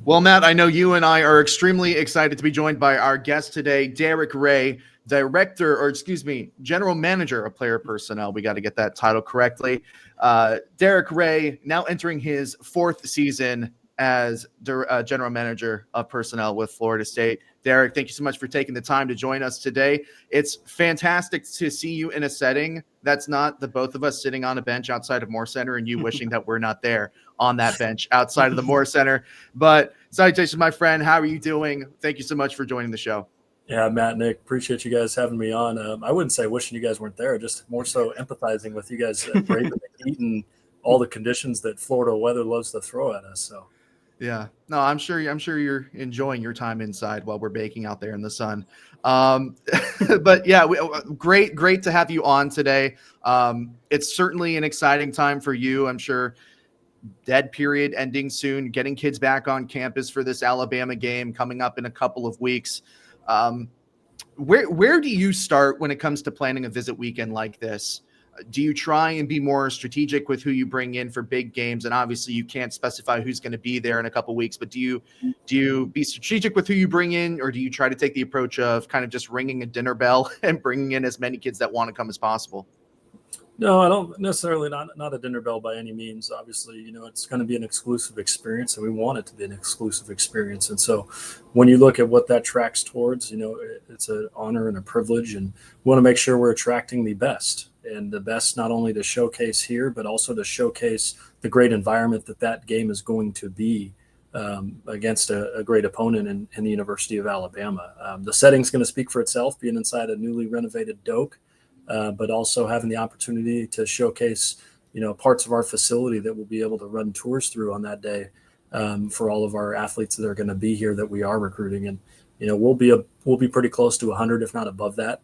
Well, Matt, I know you and I are extremely excited to be joined by our guest today, Darrick Yray, General Manager of Player Personnel. We got to get that title correctly. Darrick Yray now entering his fourth season as General Manager of Personnel with Florida State. Darrick, thank you so much for taking the time to join us today. It's fantastic to see you in a setting that's not the both of us sitting on a bench outside of Moore Center and you wishing that we're not there on that bench outside of the Moore Center. But salutations, my friend. How are you doing? Thank you so much for joining the show. Yeah, Matt, Nick, appreciate you guys having me on. I wouldn't say wishing you guys weren't there, just more so empathizing with you guys braving the heat and all the conditions that Florida weather loves to throw at us. So, yeah, no, I'm sure you're enjoying your time inside while we're baking out there in the sun. But yeah, great to have you on today. It's certainly an exciting time for you. I'm sure dead period ending soon, getting kids back on campus for this Alabama game coming up in a couple of weeks. Where do you start when it comes to planning a visit weekend like this? Do you try and be more strategic with who you bring in for big games? And obviously you can't specify who's going to be there in a couple of weeks, but do you be strategic with who you bring in, or do you try to take the approach of kind of just ringing a dinner bell and bringing in as many kids that want to come as possible? No, I don't necessarily, not a dinner bell by any means. Obviously, it's going to be an exclusive experience, and we want it to be an exclusive experience. And so when you look at what that tracks towards, it's an honor and a privilege, and we want to make sure we're attracting the best, and the best not only to showcase here, but also to showcase the great environment that game is going to be against a great opponent in the University of Alabama. The setting's going to speak for itself, being inside a newly renovated Doak. But also having the opportunity to showcase, parts of our facility that we'll be able to run tours through on that day for all of our athletes that are going to be here that we are recruiting. And, we'll be pretty close to 100, if not above that,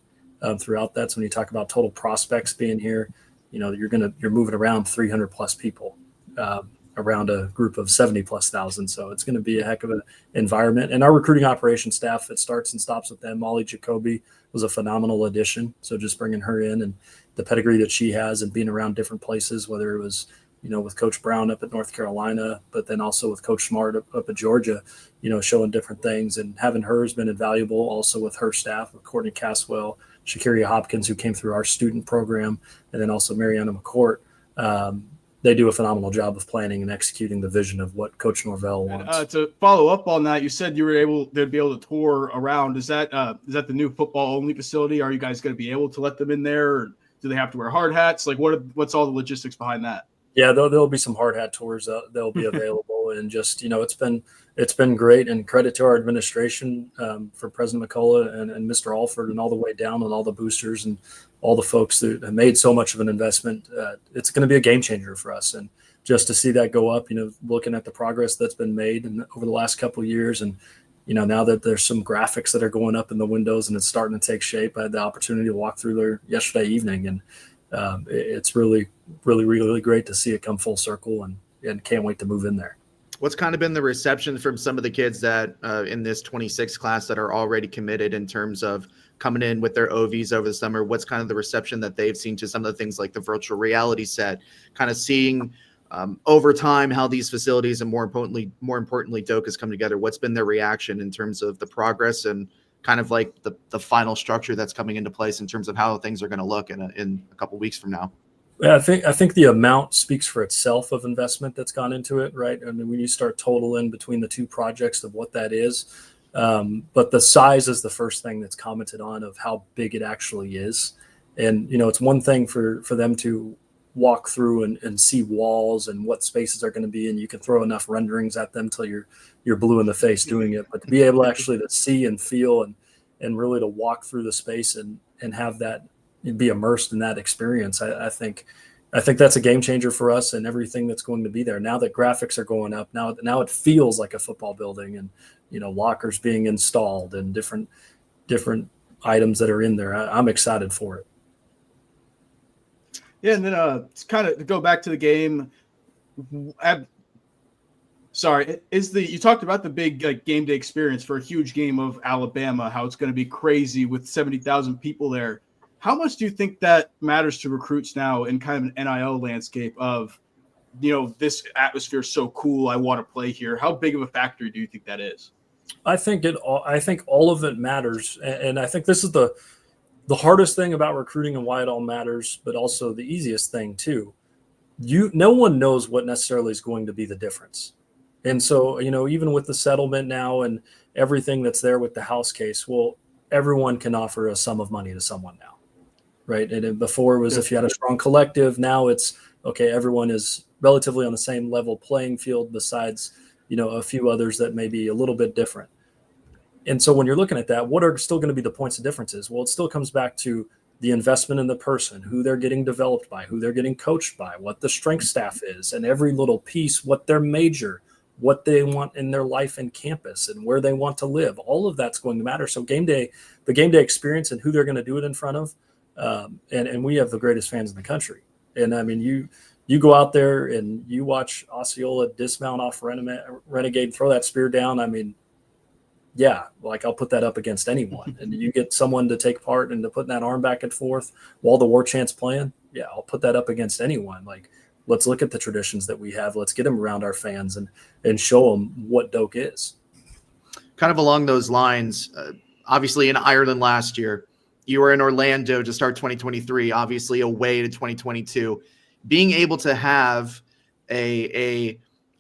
throughout that. So when you talk about total prospects being here, you're moving around 300 plus people around a group of 70 plus thousand. So it's going to be a heck of an environment. And our recruiting operations staff, it starts and stops with them. Molly Jacoby was a phenomenal addition. So just bringing her in and the pedigree that she has and being around different places, whether it was, with Coach Brown up at North Carolina, but then also with Coach Smart up at Georgia, showing different things, and having her has been invaluable also with her staff, with Courtney Caswell, Shakiria Hopkins, who came through our student program, and then also Mariana McCourt. They do a phenomenal job of planning and executing the vision of what Coach Norvell wants. To follow up on that, you said they'd be able to tour around. Is that the new football only facility? Are you guys going to be able to let them in there? Or do they have to wear hard hats? Like what's all the logistics behind that? Yeah, there'll be some hard hat tours that'll be available, and just it's been great, and credit to our administration for President McCullough and Mr. Alford and all the way down, and all the boosters and all the folks that have made so much of an investment. It's going to be a game changer for us, and just to see that go up, looking at the progress that's been made over the last couple of years, and now that there's some graphics that are going up in the windows and it's starting to take shape. I had the opportunity to walk through there yesterday evening, and it's really, really, really great to see it come full circle, and can't wait to move in there. What's kind of been the reception from some of the kids that in this 26 class that are already committed in terms of coming in with their OVs over the summer? What's kind of the reception that they've seen to some of the things like the virtual reality set, kind of seeing over time how these facilities and more importantly, Doak has come together? What's been their reaction in terms of the progress and kind of like the final structure that's coming into place in terms of how things are going to look in a couple of weeks from now? Yeah, I think the amount speaks for itself of investment that's gone into it, right? I mean, when you start totaling between the two projects of what that is, but the size is the first thing that's commented on of how big it actually is. And, it's one thing for them to walk through and see walls and what spaces are going to be, and you can throw enough renderings at them till you're blue in the face doing it. But to be able actually to see and feel and really to walk through the space and have that and be immersed in that experience, I think that's a game changer for us and everything that's going to be there. Now that graphics are going up, now it feels like a football building, and lockers being installed and different items that are in there. I'm excited for it. Yeah, and then to kind of go back to the game. You talked about the big game day experience for a huge game of Alabama, how it's going to be crazy with 70,000 people there. How much do you think that matters to recruits now in kind of an NIL landscape of this atmosphere is so cool, I want to play here? How big of a factor do you think that is? I think all of it matters, and I think this is the hardest thing about recruiting and why it all matters, but also the easiest thing too. No one knows what necessarily is going to be the difference. And so, even with the settlement now and everything that's there with the house case, well, everyone can offer a sum of money to someone now, right? And before it was if you had a strong collective. Now it's, okay, everyone is relatively on the same level playing field besides, a few others that may be a little bit different. And so when you're looking at that, what are still going to be the points of differences? Well, it still comes back to the investment in the person, who they're getting developed by, who they're getting coached by, what the strength staff is, and every little piece, what their major, what they want in their life and campus, and where they want to live. All of that's going to matter. So the game day experience and who they're going to do it in front of, and we have the greatest fans in the country. And I mean, you go out there and you watch Osceola dismount off Renegade, throw that spear down. I mean, yeah, like I'll put that up against anyone. And you get someone to take part and to put that arm back and forth while the Warchant's playing. Yeah, I'll put that up against anyone. Like, let's look at the traditions that we have. Let's get them around our fans and show them what Doak is. Kind of along those lines, obviously in Ireland last year, you were in Orlando to start 2023, obviously away to 2022. Being able to have a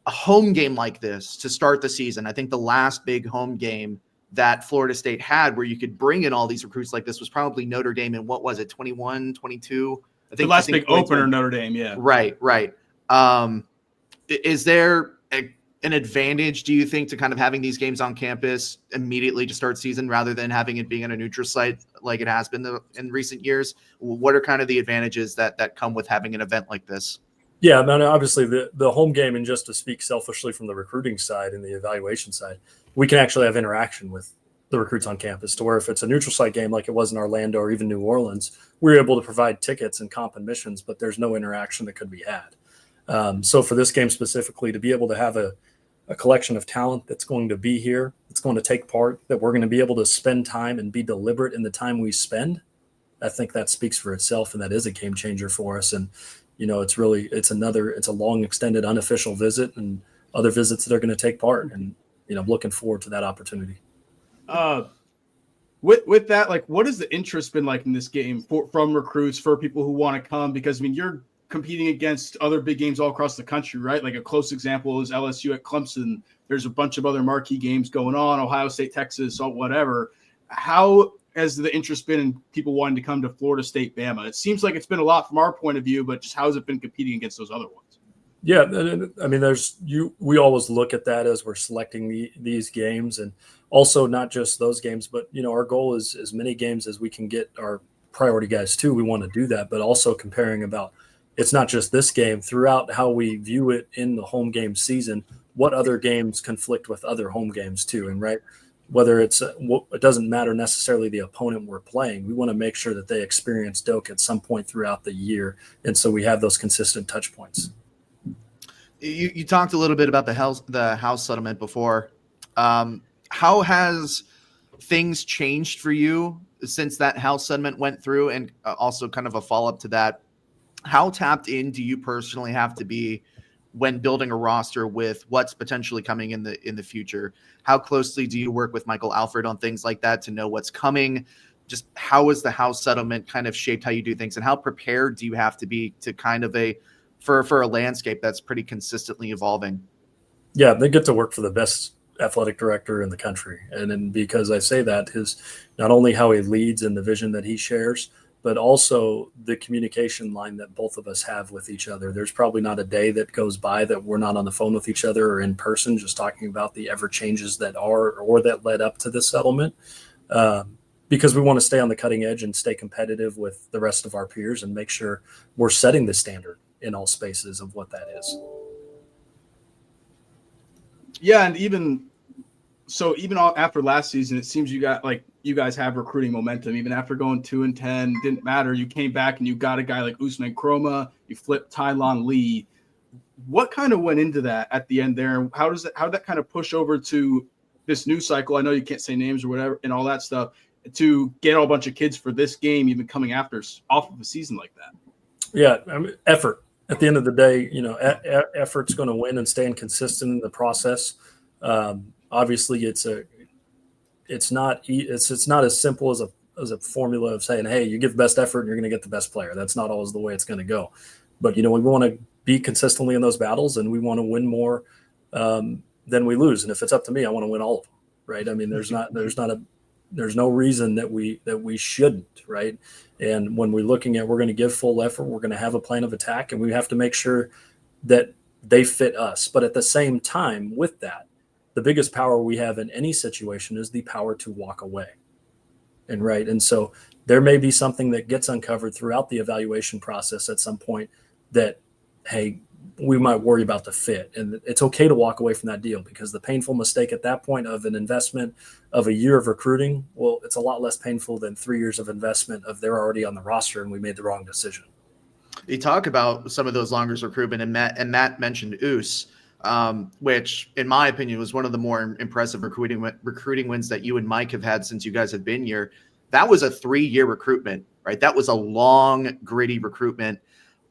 home game like this to start the season, I think the last big home game that Florida State had where you could bring in all these recruits like this was probably Notre Dame in, what was it, 21, 22? I think the last big opener, Notre Dame, yeah. Right. Is there an advantage, do you think, to kind of having these games on campus immediately to start season rather than having it being on a neutral site like it has been in recent years? What are kind of the advantages that come with having an event like this? Yeah, I mean, obviously the home game, and just to speak selfishly from the recruiting side and the evaluation side, we can actually have interaction with the recruits on campus to where if it's a neutral site game like it was in Orlando or even New Orleans, we're able to provide tickets and comp admissions, but there's no interaction that could be had. So for this game specifically, to be able to have a collection of talent that's going to be here, that's going to take part, that we're going to be able to spend time and be deliberate in the time we spend, I think that speaks for itself, and that is a game changer for us. And it's a long extended unofficial visit and other visits that are going to take part, and looking forward to that opportunity. With that, like, what has the interest been like in this game from recruits, for people who want to come? Because I mean, you're competing against other big games all across the country, right? Like a close example is LSU at Clemson. There's a bunch of other marquee games going on, Ohio State, Texas, or whatever. How has the interest been in people wanting to come to Florida State, Bama? It seems like it's been a lot from our point of view, but just how has it been competing against those other ones? Yeah, I mean, we always look at that as we're selecting these games, and also not just those games, but our goal is as many games as we can get our priority guys to. We want to do that, but also comparing about, it's not just this game, throughout how we view it in the home game season, what other games conflict with other home games too. And right, whether it doesn't matter necessarily the opponent we're playing, we want to make sure that they experience Doak at some point throughout the year. And so we have those consistent touch points. You talked a little bit about the house settlement before. How has things changed for you since that house settlement went through? And also kind of a follow-up to that, how tapped in do you personally have to be when building a roster with what's potentially coming in the future? How closely do you work with Michael Alfred on things like that to know what's coming? Just how has the house settlement kind of shaped how you do things, and how prepared do you have to be to kind of for a landscape that's pretty consistently evolving? Yeah, they get to work for the best athletic director in the country. And then, because I say that, his not only how he leads and the vision that he shares, but also the communication line that both of us have with each other. There's probably not a day that goes by that we're not on the phone with each other or in person, just talking about the ever changes that are or that led up to this settlement, because we want to stay on the cutting edge and stay competitive with the rest of our peers and make sure we're setting the standard in all spaces of what that is. Yeah, and even after last season, it seems you guys have recruiting momentum. Even after going 2-10, didn't matter. You came back and you got a guy like Usman Kroma. You flipped Tylon Lee. What kind of went into that at the end there? How did that kind of push over to this new cycle? I know you can't say names or whatever and all that stuff, to get a bunch of kids for this game, even coming off of a season like that. Yeah, I mean, effort. at the end of the day, effort's going to win, and staying consistent in the process. Obviously, it's not as simple as a formula of saying, hey, you give the best effort and you're going to get the best player. That's not always the way it's going to go. But, we want to be consistently in those battles, and we want to win more than we lose. And if it's up to me, I want to win all of them, right? I mean, there's no reason that we shouldn't, right? And when we're looking at, we're going to give full effort, we're going to have a plan of attack, and we have to make sure that they fit us. But at the same time, with that, the biggest power we have in any situation is the power to walk away. And so there may be something that gets uncovered throughout the evaluation process at some point that, hey, we might worry about the fit. And it's okay to walk away from that deal, because the painful mistake at that point of an investment of a year of recruiting, well, it's a lot less painful than 3 years of investment of they're already on the roster and we made the wrong decision. You talk about some of those longer recruitment, and Matt mentioned Oos, which in my opinion was one of the more impressive recruiting wins that you and Mike have had since you guys have been here. That was a 3-year recruitment, right? That was a long, gritty recruitment.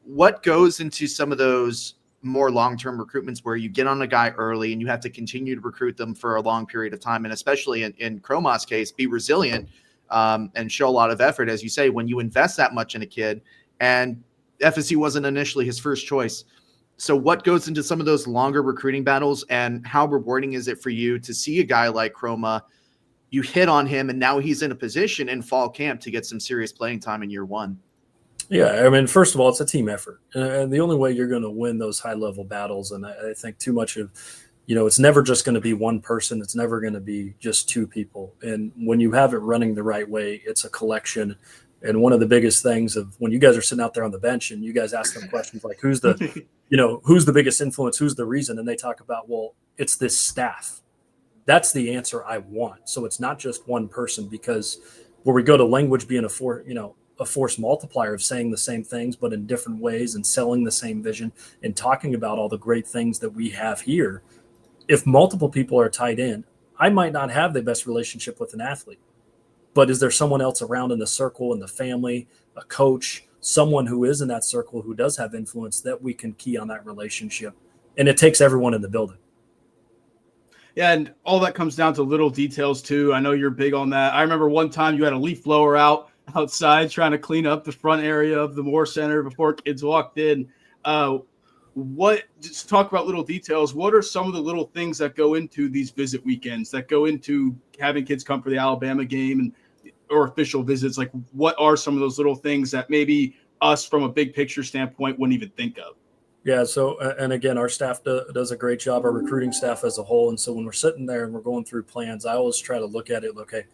What goes into some of those more long-term recruitments where you get on a guy early and you have to continue to recruit them for a long period of time? And especially in Chroma's case, be resilient and show a lot of effort, as you say, when you invest that much in a kid. And FSU wasn't initially his first choice. So what goes into some of those longer recruiting battles, and how rewarding is it for you to see a guy like Chroma, you hit on him, and now he's in a position in fall camp to get some serious playing time in year one? Yeah, I mean, first of all, it's a team effort. And the only way you're going to win those high-level battles, and I think too much of, it's never just going to be one person. It's never going to be just two people. And when you have it running the right way, it's a collection. And one of the biggest things of when you guys are sitting out there on the bench and you guys ask them questions like, who's the biggest influence? Who's the reason? And they talk about, well, it's this staff. That's the answer I want. So it's not just one person, because where we go to language being a force multiplier of saying the same things, but in different ways, and selling the same vision and talking about all the great things that we have here. If multiple people are tied in, I might not have the best relationship with an athlete, but is there someone else around in the circle, in the family, a coach, someone who is in that circle who does have influence that we can key on that relationship? And it takes everyone in the building. Yeah, and all that comes down to little details too. I know you're big on that. I remember one time you had a leaf blower outside trying to clean up the front area of the Moore Center before kids walked in. Just talk about little details. What are some of the little things that go into these visit weekends, that go into having kids come for the Alabama game or official visits? Like, what are some of those little things that maybe us from a big picture standpoint wouldn't even think of? Yeah. So, and again, our staff does a great job, our recruiting staff as a whole. And so when we're sitting there and we're going through plans, I always try to look at it, okay,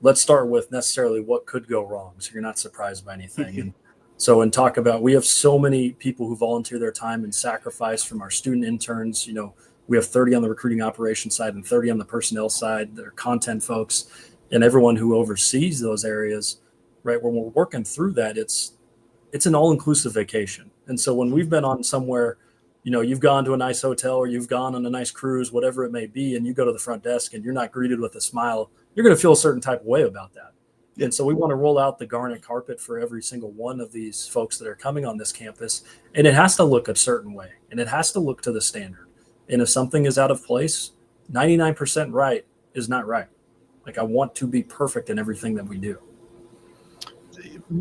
let's start with necessarily what could go wrong, so you're not surprised by anything. And so, and talk about, we have so many people who volunteer their time and sacrifice, from our student interns. We have 30 on the recruiting operations side and 30 on the personnel side. They're content folks and everyone who oversees those areas, right? When we're working through that, it's an all-inclusive vacation. And so when we've been on somewhere, you've gone to a nice hotel or you've gone on a nice cruise, whatever it may be, and you go to the front desk and you're not greeted with a smile, you're going to feel a certain type of way about that. And so we want to roll out the garnet carpet for every single one of these folks that are coming on this campus. And it has to look a certain way, and it has to look to the standard. And if something is out of place, 99% right is not right. Like, I want to be perfect in everything that we do.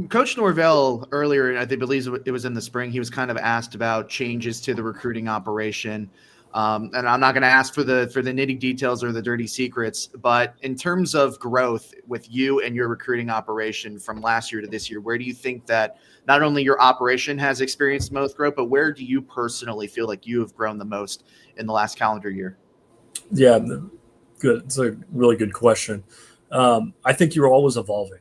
Coach Norvell earlier, I believe it was in the spring, he was kind of asked about changes to the recruiting operation. And I'm not going to ask for the nitty details or the dirty secrets, but in terms of growth with you and your recruiting operation from last year to this year, where do you think that not only your operation has experienced the most growth, but where do you personally feel like you have grown the most in the last calendar year? Yeah, good. It's a really good question. I think you're always evolving.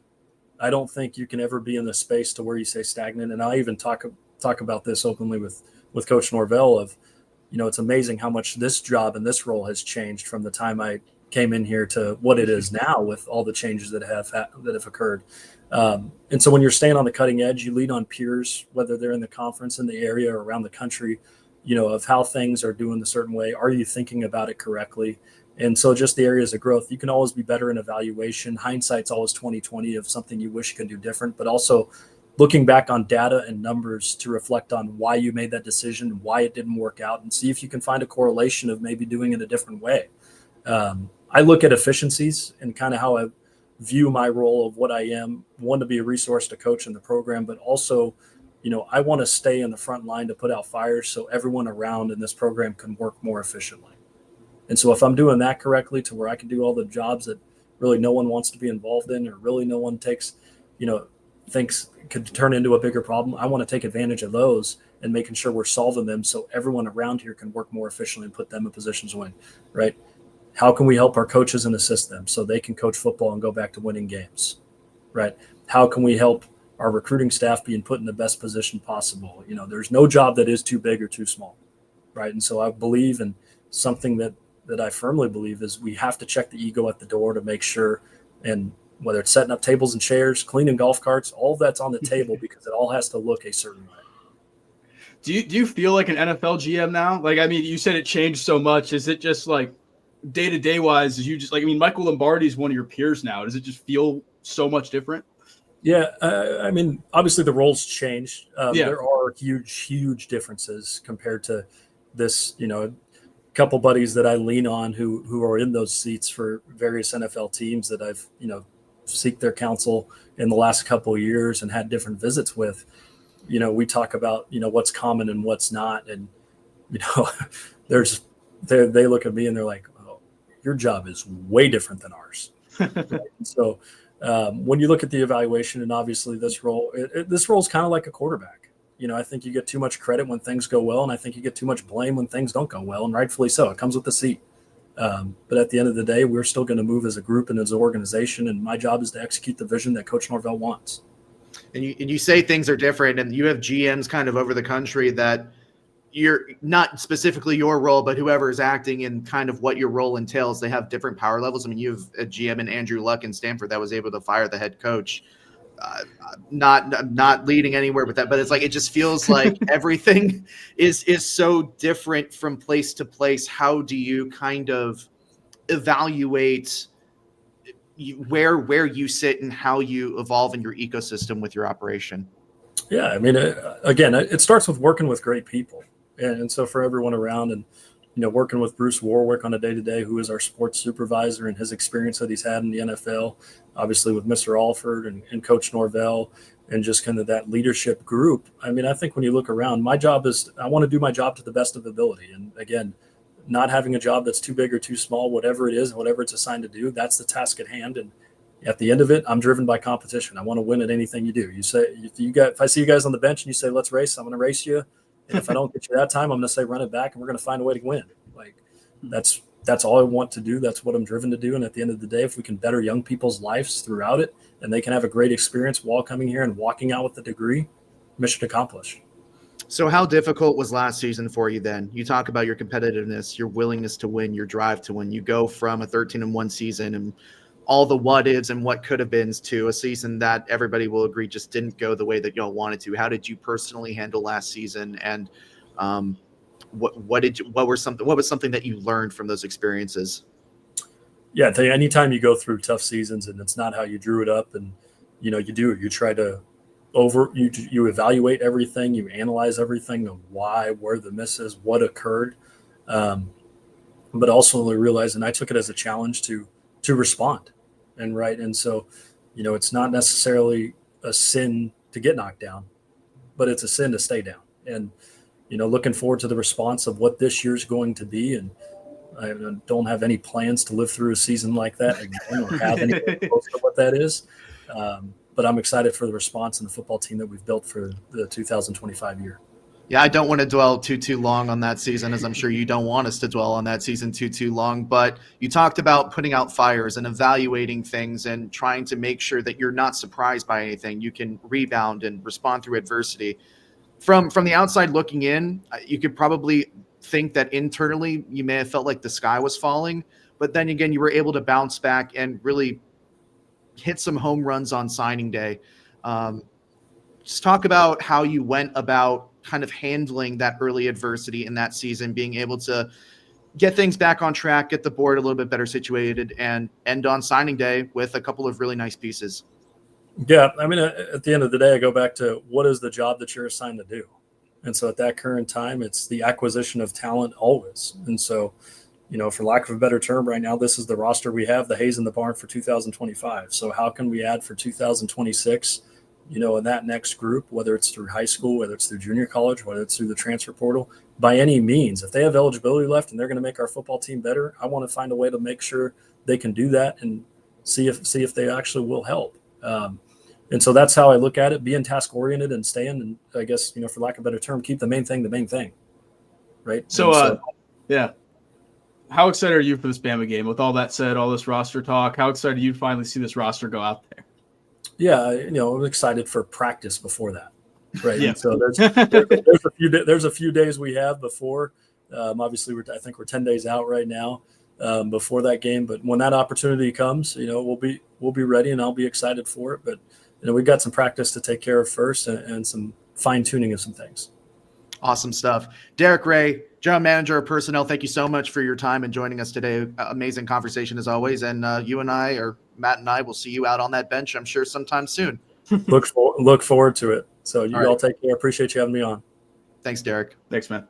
I don't think you can ever be in the space to where you say stagnant. And I even talk about this openly with Coach Norvell of, it's amazing how much this job and this role has changed from the time I came in here to what it is now, with all the changes that have occurred. And so when you're staying on the cutting edge, you lean on peers, whether they're in the conference, in the area, or around the country, of how things are doing a certain way. Are you thinking about it correctly? And so just the areas of growth, you can always be better in evaluation. Hindsight's always 20/20 of something you wish you could do different, but also looking back on data and numbers to reflect on why you made that decision, why it didn't work out, and see if you can find a correlation of maybe doing it a different way. I look at efficiencies and kind of how I view my role of what I am, one, to be a resource to coach in the program, but also, I want to stay in the front line to put out fires so everyone around in this program can work more efficiently. And so if I'm doing that correctly to where I can do all the jobs that really no one wants to be involved in, or really no one thinks could turn into a bigger problem, I want to take advantage of those and making sure we're solving them so everyone around here can work more efficiently and put them in positions to win, right? How can we help our coaches and assist them so they can coach football and go back to winning games, right? How can we help our recruiting staff being put in the best position possible? There's no job that is too big or too small, right? And so I believe in something that I firmly believe is we have to check the ego at the door to make sure, and whether it's setting up tables and chairs, cleaning golf carts, all of that's on the table because it all has to look a certain way. Do you feel like an NFL GM now? Like, I mean, you said it changed so much. Is it just like day-to-day wise, is you just like, I mean, Michael Lombardi is one of your peers now. Does it just feel so much different? Yeah. I mean, obviously the roles changed. There are huge differences compared to this, couple buddies that I lean on who are in those seats for various NFL teams that I've, seek their counsel in the last couple of years and had different visits with. We talk about, what's common and what's not. And, they look at me and they're like, oh, your job is way different than ours. Right? So when you look at the evaluation, and obviously this role is kind of like a quarterback. I think you get too much credit when things go well, and I think you get too much blame when things don't go well, and rightfully so. It comes with the seat. But at the end of the day, we're still going to move as a group and as an organization, and my job is to execute the vision that Coach Norvell wants. And you say things are different, and you have GMs kind of over the country that you're not specifically your role, but whoever is acting in kind of what your role entails, they have different power levels. I mean, you have a GM in Andrew Luck in Stanford that was able to fire the head coach. Not leading anywhere with that, but it's like it just feels like everything is so different from place to place. How do you kind of evaluate where you sit and how you evolve in your ecosystem with your operation? Yeah, I mean, again, it starts with working with great people, and so for everyone around, and working with Bruce Warwick on a day-to-day, who is our sports supervisor, and his experience that he's had in the NFL, obviously with Mr. Alford and Coach Norvell, and just kind of that leadership group. I mean, I think when you look around, my job is I want to do my job to the best of ability. And again, not having a job that's too big or too small, whatever it is, whatever it's assigned to do, that's the task at hand. And at the end of it, I'm driven by competition. I want to win at anything you do. You say, if I see you guys on the bench and you say, let's race, I'm going to race you. And if I don't get you that time, I'm going to say, run it back, and we're going to find a way to win. Like that's all I want to do. That's what I'm driven to do. And at the end of the day, if we can better young people's lives throughout it, and they can have a great experience while coming here and walking out with a degree, mission accomplished. So how difficult was last season for you then? You talk about your competitiveness, your willingness to win, your drive to win. You go from a 13-1 season and all the what ifs and what could have been to a season that everybody will agree just didn't go the way that y'all wanted to. How did you personally handle last season? And what was something that you learned from those experiences? Yeah, I tell you, anytime you go through tough seasons and it's not how you drew it up, and you try to you evaluate everything, you analyze everything, the why, where the misses, what occurred, but also realize, and I took it as a challenge to respond. And so, it's not necessarily a sin to get knocked down, but it's a sin to stay down. And, looking forward to the response of what this year's going to be. And I don't have any plans to live through a season like that again, or have any close to what that is. But I'm excited for the response and the football team that we've built for the 2025 year. Yeah, I don't want to dwell too long on that season, as I'm sure you don't want us to dwell on that season too long. But you talked about putting out fires and evaluating things and trying to make sure that you're not surprised by anything. You can rebound and respond through adversity. From the outside looking in, you could probably think that internally you may have felt like the sky was falling. But then again, you were able to bounce back and really hit some home runs on signing day. Just talk about how you went about kind of handling that early adversity in that season, being able to get things back on track, get the board a little bit better situated, and end on signing day with a couple of really nice pieces. Yeah, I mean, at the end of the day, I go back to what is the job that you're assigned to do, and so at that current time, it's the acquisition of talent always. And so, for lack of a better term, right now, this is the roster we have, the Hayes in the barn for 2025. So how can we add for 2026? In that next group, whether it's through high school, whether it's through junior college, whether it's through the transfer portal, by any means, if they have eligibility left and they're going to make our football team better, I want to find a way to make sure they can do that and see if they actually will help. And so that's how I look at it, being task oriented and staying, and I guess, for lack of a better term, keep the main thing, right? So, yeah. How excited are you for this Bama game? With all that said, all this roster talk, how excited do you finally see this roster go out there? Yeah, I'm excited for practice before that, right? Yeah. And so there's a few days we have before. Obviously, I think we're 10 days out right now before that game. But when that opportunity comes, we'll be ready, and I'll be excited for it. But we've got some practice to take care of first, and some fine tuning of some things. Awesome stuff. Darrick Yray, General Manager of Personnel, thank you so much for your time and joining us today. Amazing conversation as always. And you and I, or Matt and I, will see you out on that bench, I'm sure, sometime soon. Look forward to it. So you all right. take care. Appreciate you having me on. Thanks, Darrick. Thanks, man.